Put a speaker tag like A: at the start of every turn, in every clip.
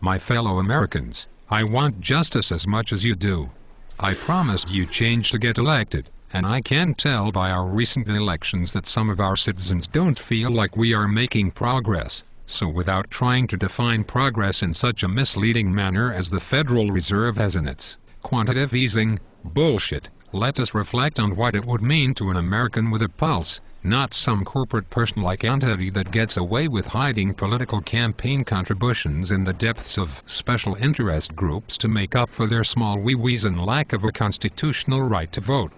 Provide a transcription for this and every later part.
A: My fellow Americans, I want justice as much as you do. I promised you change to get elected, and I can tell by our recent elections that some of our citizens don't feel like we are making progress. So without trying to define progress in such a misleading manner as the Federal Reserve has in its quantitative easing bullshit, let us reflect on what it would mean to an American with a pulse, not some corporate person-like entity that gets away with hiding political campaign contributions in the depths of special interest groups to make up for their small wee-wees and lack of a constitutional right to vote.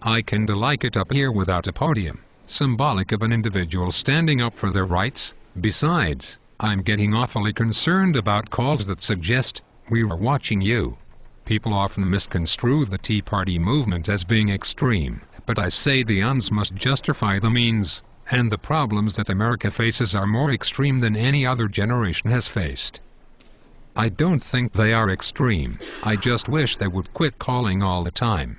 A: I kinda like it up here without a podium, symbolic of an individual standing up for their rights. Besides, I'm getting awfully concerned about calls that suggest, "We were watching you." People often misconstrue the Tea Party movement as being extreme, but I say the ends must justify the means, and the problems that America faces are more extreme than any other generation has faced. I don't think they are extreme, I just wish they would quit calling all the time.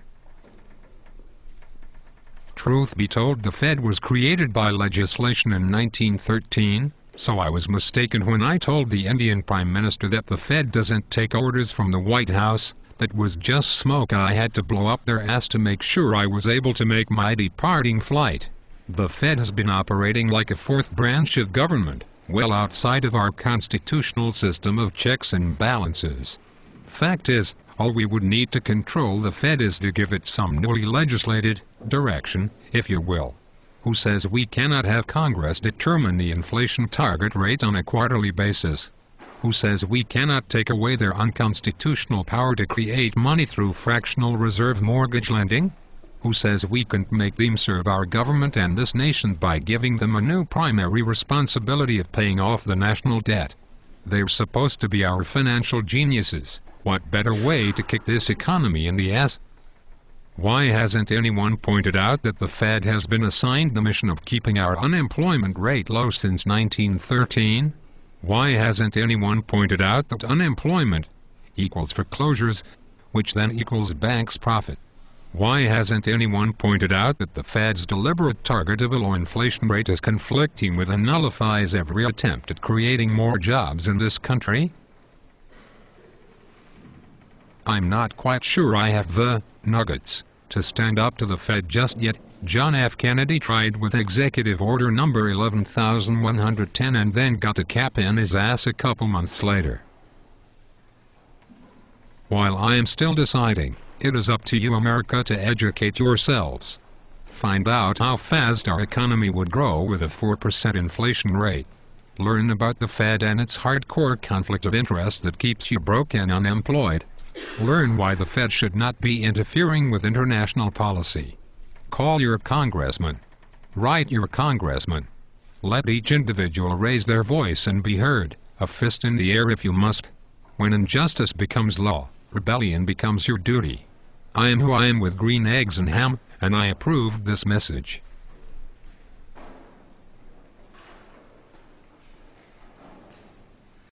A: Truth be told, the Fed was created by legislation in 1913, so I was mistaken when I told the Indian Prime Minister that the Fed doesn't take orders from the White House. That was just smoke I had to blow up their ass to make sure I was able to make my departing flight. The Fed has been operating like a fourth branch of government, well outside of our constitutional system of checks and balances. Fact is, all we would need to control the Fed is to give it some newly legislated direction, if you will. Who says we cannot have Congress determine the inflation target rate on a quarterly basis? Who says we cannot take away their unconstitutional power to create money through fractional reserve mortgage lending? Who says we can't make them serve our government and this nation by giving them a new primary responsibility of paying off the national debt? They're supposed to be our financial geniuses. What better way to kick this economy in the ass? Why hasn't anyone pointed out that the Fed has been assigned the mission of keeping our unemployment rate low since 1913? Why hasn't anyone pointed out that unemployment equals foreclosures, which then equals banks' profit? Why hasn't anyone pointed out that the Fed's deliberate target of a low inflation rate is conflicting with and nullifies every attempt at creating more jobs in this country? I'm not quite sure I have the nuggets to stand up to the Fed just yet. John F. Kennedy tried with Executive Order number 11,110 and then got a cap in his ass a couple months later. While I am still deciding, it is up to you, America, to educate yourselves. Find out how fast our economy would grow with a 4% inflation rate. Learn about the Fed and its hardcore conflict of interest that keeps you broke and unemployed. Learn why the Fed should not be interfering with international policy. Call your congressman. Write your congressman. Let each individual raise their voice and be heard, a fist in the air if you must. When injustice becomes law, rebellion becomes your duty. I am who I am with green eggs and ham, and I approved this message.